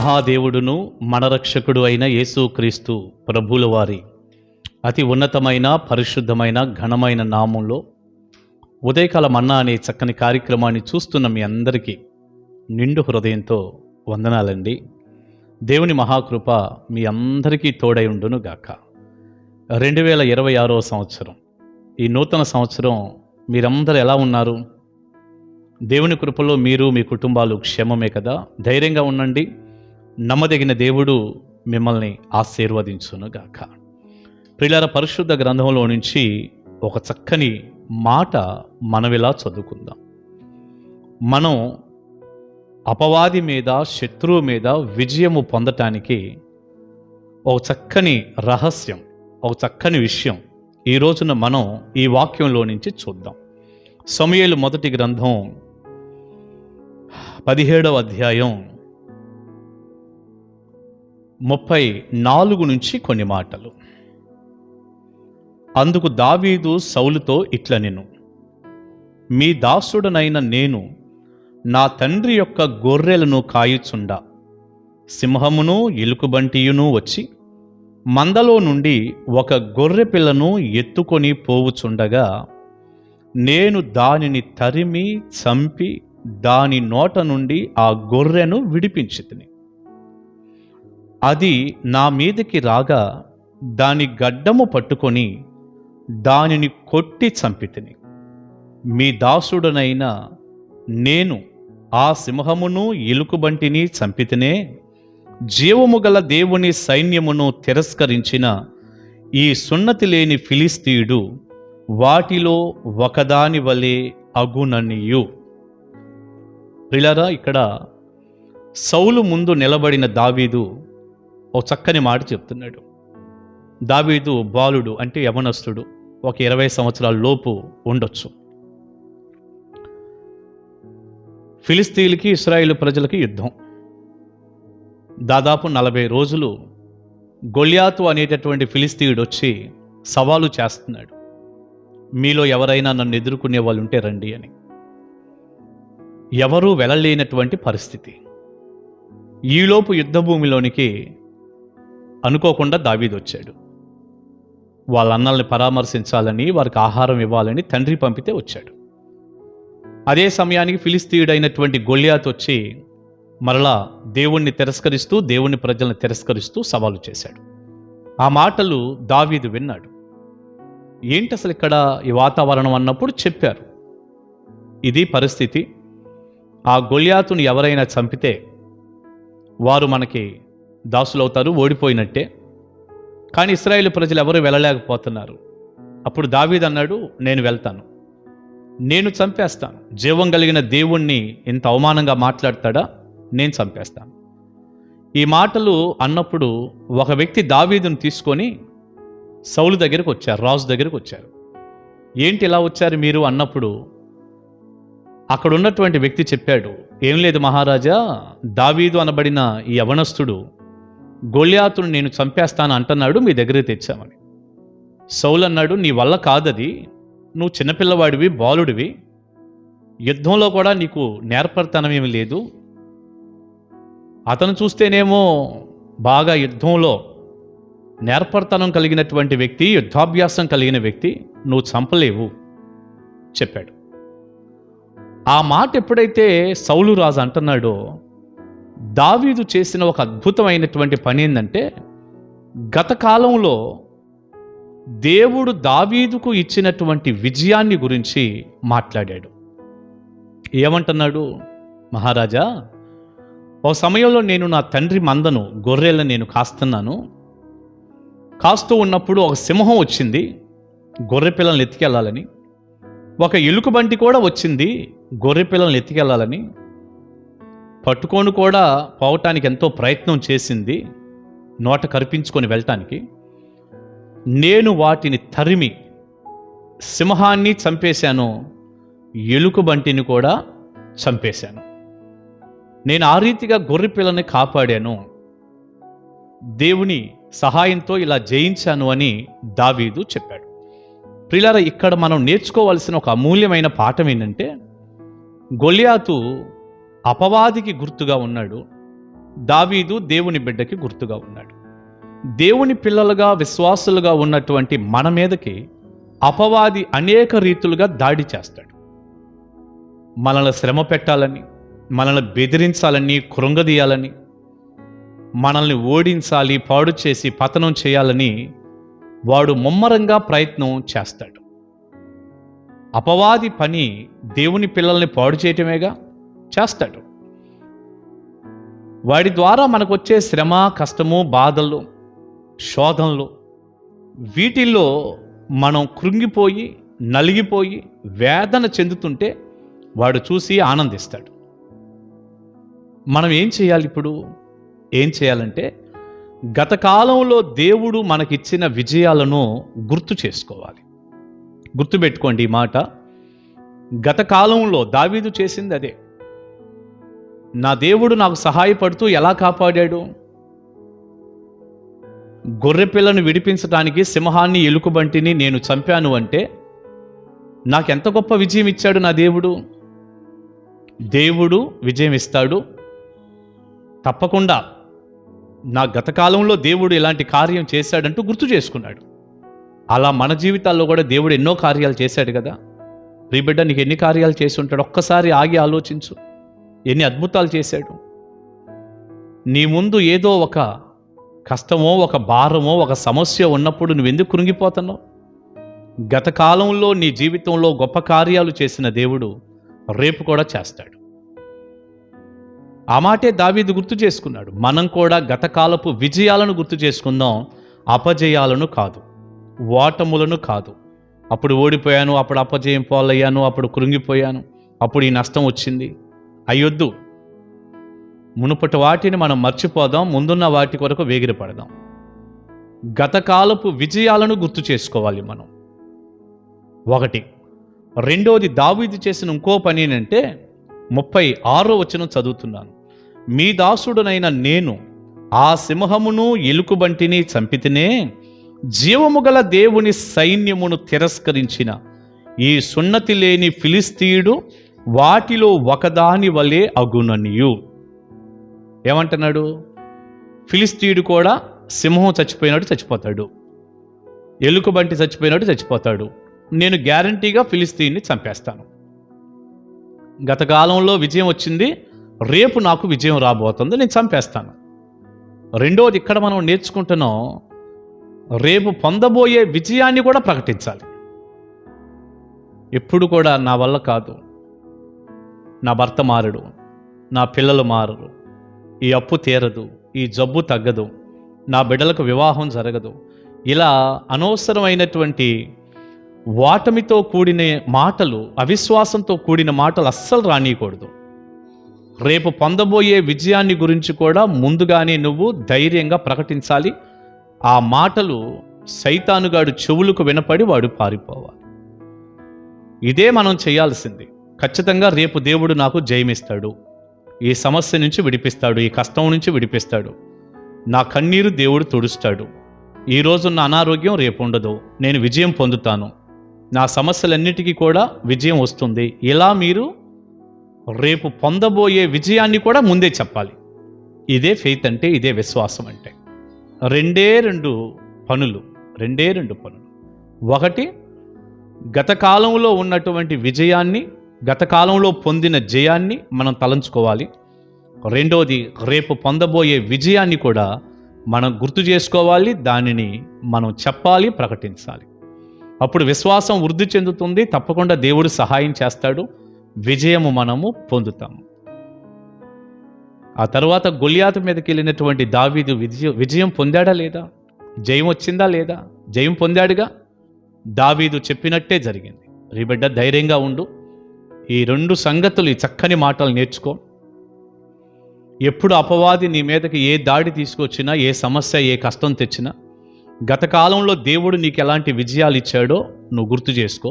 మహాదేవుడును మన రక్షకుడు అయిన యేసుక్రీస్తు ప్రభుల వారి అతి ఉన్నతమైన పరిశుద్ధమైన ఘనమైన నామంలో ఉదయకాల మన్నా అనే చక్కని కార్యక్రమాన్ని చూస్తున్న మీ అందరికీ నిండు హృదయంతో వందనాలండి. దేవుని మహాకృప మీ అందరికీ తోడై ఉండును గాక. 2026వ సంవత్సరం, ఈ నూతన సంవత్సరం మీరందరూ ఎలా ఉన్నారు? దేవుని కృపలో మీరు మీ కుటుంబాలు క్షేమమే కదా? ధైర్యంగా ఉండండి. నమ్మదగిన దేవుడు మిమ్మల్ని ఆశీర్వదించును గాక. ప్రియులారా, పరిశుద్ధ గ్రంథంలో నుంచి ఒక చక్కని మాట మనవిలా చదువుకుందాం. మనం అపవాది మీద, శత్రువు మీద విజయము పొందటానికి ఒక చక్కని రహస్యం, ఒక చక్కని విషయం ఈ రోజున మనం ఈ వాక్యంలో నుంచి చూద్దాం. సమూయేలు మొదటి గ్రంథం 17వ అధ్యాయం 34 నుంచి కొన్ని మాటలు. అందుకు దావీదు సౌలుతో ఇట్లనెను, మీ దాసుడనైన నేను నా తండ్రి యొక్క గొర్రెలను కాయుచుండా సింహమును ఎలుకబంటియును వచ్చి మందలో నుండి ఒక గొర్రె పిల్లను ఎత్తుకొని పోవుచుండగా నేను దానిని తరిమి చంపి దాని నోట నుండి ఆ గొర్రెను విడిపించితిని. అది నా మీదకి రాగా దాని గడ్డము పట్టుకొని దానిని కొట్టి చంపితిని. మీ దాసుడనైన నేను ఆ సింహమును ఎలుకబంటిని చంపితినే. జీవము గల దేవుని సైన్యమును తిరస్కరించిన ఈ సున్నతి లేని ఫిలిస్తీయుడు వాటిలో ఒకదాని వలె అగుననియు. ప్రియులారా, ఇక్కడ సౌలు ముందు నిలబడిన దావీదు ఒక చక్కని మాట చెప్తున్నాడు. దావీదు బాలుడు, అంటే యవనస్తుడు, ఒక 20 సంవత్సరాల లోపు ఉండొచ్చు. ఫిలిస్తీయులకి ఇశ్రాయేలు ప్రజలకి యుద్ధం. దాదాపు 40 రోజులు గొల్యాతు అనేటటువంటి ఫిలిస్తీయుడు వచ్చి సవాలు చేస్తున్నాడు. మీలో ఎవరైనా నన్ను ఎదుర్కొనే వాళ్ళు ఉంటే రండి అని. ఎవరూ వెళ్ళలేనటువంటి పరిస్థితి. ఈలోపు యుద్ధ భూమిలోనికి అనుకోకుండా దావీదు వచ్చాడు. వాళ్ళ అన్నల్ని పరామర్శించాలని, వారికి ఆహారం ఇవ్వాలని తండ్రి పంపితే వచ్చాడు. అదే సమయానికి ఫిలిస్తీయుడైనటువంటి గొల్యాతు వచ్చి మరలా దేవుణ్ణి తిరస్కరిస్తూ, దేవుని ప్రజలను తిరస్కరిస్తూ సవాలు చేశాడు. ఆ మాటలు దావీదు విన్నాడు. ఏంటి అసలు ఇక్కడ ఈ వాతావరణం అన్నప్పుడు చెప్పారు, ఇది పరిస్థితి. ఆ గొల్యాతుని ఎవరైనా చంపితే వారు మనకి దాసులవుతారు, ఓడిపోయినట్టే. కానీ ఇశ్రాయేలు ప్రజలు ఎవరు వెళ్ళలేకపోతున్నారు. అప్పుడు దావీదు అన్నాడు, నేను వెళ్తాను, నేను చంపేస్తాను. జీవం కలిగిన దేవుణ్ణి ఇంత అవమానంగా మాట్లాడతాడా? నేను చంపేస్తాను. ఈ మాటలు అన్నప్పుడు ఒక వ్యక్తి దావీదును తీసుకొని సౌలు దగ్గరికి వచ్చారు, రాజు దగ్గరికి వచ్చారు. ఏంటి ఇలా వచ్చారు మీరు అన్నప్పుడు అక్కడ ఉన్నటువంటి వ్యక్తి చెప్పాడు, ఏం లేదు మహారాజా, దావీదు అనబడిన ఈ యవనస్తుడు గొల్యాతును నేను చంపేస్తాను అంటున్నాడు, మీ దగ్గరికి తెచ్చామని. సౌలు అన్నాడు, నీ వల్ల కాదది, నువ్వు చిన్నపిల్లవాడివి, బాలుడివి, యుద్ధంలో కూడా నీకు నేర్పరితనం ఏమి లేదు. అతను చూస్తేనేమో బాగా యుద్ధంలో నేర్పరితనం కలిగినటువంటి వ్యక్తి, యుద్ధాభ్యాసం కలిగిన వ్యక్తి, నువ్వు చంపలేవు చెప్పాడు. ఆ మాట ఎప్పుడైతే సౌలు రాజు అంటున్నాడో, దావీదు చేసిన ఒక అద్భుతమైనటువంటి పని ఏంటంటే, గత కాలంలో దేవుడు దావీదుకు ఇచ్చినటువంటి విజయాన్ని గురించి మాట్లాడాడు. ఏమంటున్నాడు, మహారాజా, ఓ సమయంలో నేను నా తండ్రి మందను, గొర్రెలను నేను కాస్తూ ఉన్నప్పుడు ఒక సింహం వచ్చింది గొర్రె పిల్లల్ని ఎత్తికెళ్ళాలని. ఒక ఎలుకబంటి కూడా వచ్చింది గొర్రె పిల్లల్ని ఎత్తికెళ్ళాలని. పట్టుకొని కూడా పోవటానికి ఎంతో ప్రయత్నం చేసింది, నోట కరిపించుకొని వెళ్ళటానికి. నేను వాటిని తరిమి సింహాన్ని చంపేశాను, ఎలుకబంటిని కూడా చంపేశాను. నేను ఆ రీతిగా గొర్రె పిల్లని కాపాడాను, దేవుని సహాయంతో ఇలా జయించాను అని దావీదు చెప్పాడు. ప్రియులారా, ఇక్కడ మనం నేర్చుకోవాల్సిన ఒక అమూల్యమైన పాఠం ఏంటంటే, గొల్యాతు అపవాదికి గుర్తుగా ఉన్నాడు. దావీదు దేవుని బిడ్డకి గుర్తుగా ఉన్నాడు. దేవుని పిల్లలుగా విశ్వాసులుగా ఉన్నటువంటి మన మీదకి అపవాది అనేక రీతులుగా దాడి చేస్తాడు. మనల్ని శ్రమ పెట్టాలని, మనల్ని బెదిరించాలని, కృంగదీయాలని, మనల్ని ఓడించాలి, పాడు చేసి పతనం చేయాలని వాడు ముమ్మరంగా ప్రయత్నం చేస్తాడు. అపవాది పని దేవుని పిల్లల్ని పాడు చేయటమేగా చేస్తాడు. వాడి ద్వారా మనకు వచ్చే శ్రమ, కష్టము, బాధలు, శోధనలు, వీటిల్లో మనం కృంగిపోయి, నలిగిపోయి, వేదన చెందుతుంటే వాడు చూసి ఆనందిస్తాడు. మనం ఏం చేయాలి? ఇప్పుడు ఏం చేయాలంటే, గత కాలంలో దేవుడు మనకిచ్చిన విజయాలను గుర్తు చేసుకోవాలి. గుర్తుపెట్టుకోండి ఈ మాట. గత కాలంలో దావీదు చేసింది అదే. నా దేవుడు నాకు సహాయపడుతూ ఎలా కాపాడాడు? గొర్రెపిల్లను విడిపించడానికి సింహాన్ని, ఎలుకబంటిని నేను చంపాను అంటే నాకెంత గొప్ప విజయం ఇచ్చాడు నా దేవుడు. దేవుడు విజయం ఇస్తాడు తప్పకుండా. నా గత కాలంలో దేవుడు ఇలాంటి కార్యం చేశాడంటూ గుర్తు చేసుకున్నాడు. అలా మన జీవితాల్లో కూడా దేవుడు ఎన్నో కార్యాలు చేశాడు కదా. ప్రియబిడ్డ, నీకు ఎన్ని కార్యాలు చేసి ఉంటాడు? ఒక్కసారి ఆగి ఆలోచించు. ఎన్ని అద్భుతాలు చేశాడు. నీ ముందు ఏదో ఒక కష్టమో, ఒక భారమో, ఒక సమస్య ఉన్నప్పుడు నువ్వెందుకు కృంగిపోతున్నావు? గత కాలంలో నీ జీవితంలో గొప్ప కార్యాలు చేసిన దేవుడు రేపు కూడా చేస్తాడు. ఆ మాటే దావీదు గుర్తు చేసుకున్నాడు. మనం కూడా గతకాలపు విజయాలను గుర్తు చేసుకుందాం, అపజయాలను కాదు, ఓటములను కాదు. అప్పుడు ఓడిపోయాను, అప్పుడు అపజయం పాలయ్యాను, అప్పుడు కృంగిపోయాను, అప్పుడు ఈ నష్టం వచ్చింది అయ్యొద్దు. మునుపటి వాటిని మనం మర్చిపోదాం, ముందున్న వాటి కొరకు వేగిరపడదాం. గతకాలపు విజయాలను గుర్తు చేసుకోవాలి మనం. ఒకటి. రెండోది, దావీదు చేసిన ఇంకో పని ఏంటంటే 36వ వచనం చదువుతున్నాను. మీ దాసుడునైన నేను ఆ సింహమును, ఎలుకబంటిని చంపితినే, జీవము గల దేవుని సైన్యమును తిరస్కరించిన ఈ సున్నతి లేని ఫిలిస్తీయుడు వాటిలో ఒకదాని వలె అగుననియు. ఏమంటున్నాడు? ఫిలిస్తీయుడు కూడా సింహం చచ్చిపోయినట్టు చచ్చిపోతాడు, ఎలుకబంటి చచ్చిపోయినట్టు చచ్చిపోతాడు. నేను గ్యారంటీగా ఫిలిస్తీయుని చంపేస్తాను. గత కాలంలో విజయం వచ్చింది, రేపు నాకు విజయం రాబోతుంది, నేను చంపేస్తాను. రెండోది, ఇక్కడ మనం నేర్చుకుంటున్నాం, రేపు పొందబోయే విజయాన్ని కూడా ప్రకటించాలి. ఎప్పుడు కూడా నా వల్ల కాదు, నా భర్త మారడు, నా పిల్లలు మారరు, ఈ అప్పు తీరదు, ఈ జబ్బు తగ్గదు, నా బిడ్డలకు వివాహం జరగదు, ఇలా అనవసరమైనటువంటి ఓటమితో కూడిన మాటలు, అవిశ్వాసంతో కూడిన మాటలు అస్సలు రానియకూడదు. రేపు పొందబోయే విజయాన్ని గురించి కూడా ముందుగానే నువ్వు ధైర్యంగా ప్రకటించాలి. ఆ మాటలు సైతానుగాడు చెవులకు వినపడి వాడు పారిపోవాలి. ఇదే మనం చేయాల్సింది. ఖచ్చితంగా రేపు దేవుడు నాకు జయమిస్తాడు, ఈ సమస్య నుంచి విడిపిస్తాడు, ఈ కష్టం నుంచి విడిపిస్తాడు, నా కన్నీరు దేవుడు తుడుస్తాడు, ఈరోజున్న అనారోగ్యం రేపు ఉండదు, నేను విజయం పొందుతాను, నా సమస్యలన్నిటికీ కూడా విజయం వస్తుంది. ఇలా మీరు రేపు పొందబోయే విజయాన్ని కూడా ముందే చెప్పాలి. ఇదే ఫెయిత్ అంటే, ఇదే విశ్వాసం అంటే. రెండే రెండు పనులు. ఒకటి, గత కాలంలో ఉన్నటువంటి విజయాన్ని, గత కాలంలో పొందిన జయాన్ని మనం తలంచుకోవాలి. రెండోది, రేపు పొందబోయే విజయాన్ని కూడా మనం గుర్తు చేసుకోవాలి, దానిని మనం చెప్పాలి, ప్రకటించాలి. అప్పుడు విశ్వాసం వృద్ధి చెందుతుంది, తప్పకుండా దేవుడు సహాయం చేస్తాడు, విజయము మనము పొందుతాము. ఆ తర్వాత గొలియాతు మీదకి వెళ్ళినటువంటి దావీదు విజయం పొందాడా లేదా? జయం వచ్చిందా లేదా? జయం పొందాడుగా. దావీదు చెప్పినట్టే జరిగింది. రీబిడ్డ, ధైర్యంగా ఉండు. ఈ రెండు సంగతులు, ఈ చక్కని మాటలు నేర్చుకో. ఎప్పుడు అపవాది నీ మీదకి ఏ దాడి తీసుకొచ్చినా, ఏ సమస్య, ఏ కష్టం తెచ్చినా, గత కాలంలో దేవుడు నీకు ఎలాంటి విజయాలు ఇచ్చాడో నువ్వు గుర్తు చేసుకో.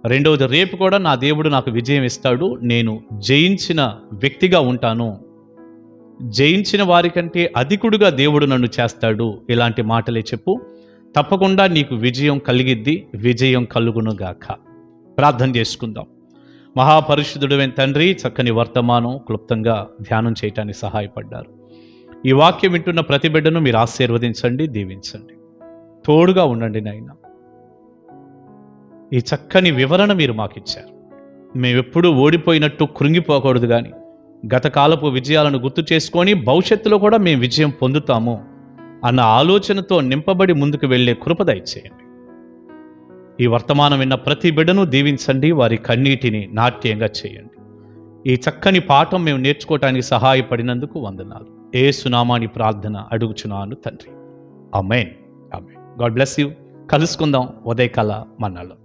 రెండవది, రేపు కూడా నా దేవుడు నాకు విజయం ఇస్తాడు, నేను జయించిన వ్యక్తిగా ఉంటాను, జయించిన వారికంటే అధికుడుగా దేవుడు నన్ను చేస్తాడు. ఇలాంటి మాటలే చెప్పు. తప్పకుండా నీకు విజయం కలిగిద్ది, విజయం కలుగునుగాక. ప్రార్థన చేసుకుందాం. మహాపరిశుద్ధుడైన తండ్రి, చక్కని వర్తమానం క్లుప్తంగా ధ్యానం చేయటానికి సహాయపడ్డారు. ఈ వాక్యం వింటున్న ప్రతి బిడ్డను మీరు ఆశీర్వదించండి, దీవించండి, తోడుగా ఉండండి నాయన. ఈ చక్కని వివరణ మీరు మాకిచ్చారు. మేమెప్పుడూ ఓడిపోయినట్టు కృంగిపోకూడదు, కానీ గతకాలపు విజయాలను గుర్తు చేసుకొని భవిష్యత్తులో కూడా మేము విజయం పొందుతాము అన్న ఆలోచనతో నింపబడి ముందుకు వెళ్ళే కృప దయచేయండి. ఈ వర్తమానం విన్న ప్రతి బిడ్డను దీవించండి, వారి కన్నీటిని నాట్యంగా చేయండి. ఈ చక్కని పాఠం మేము నేర్చుకోవటానికి సహాయపడినందుకు వందనాలు. యేసు నామమున ప్రార్థన అడుగుచున్నాను తండ్రి. ఆమేన్. ఆమేన్. God bless you. కలుసుకుందాం ఉదయకాల మన్నాలో.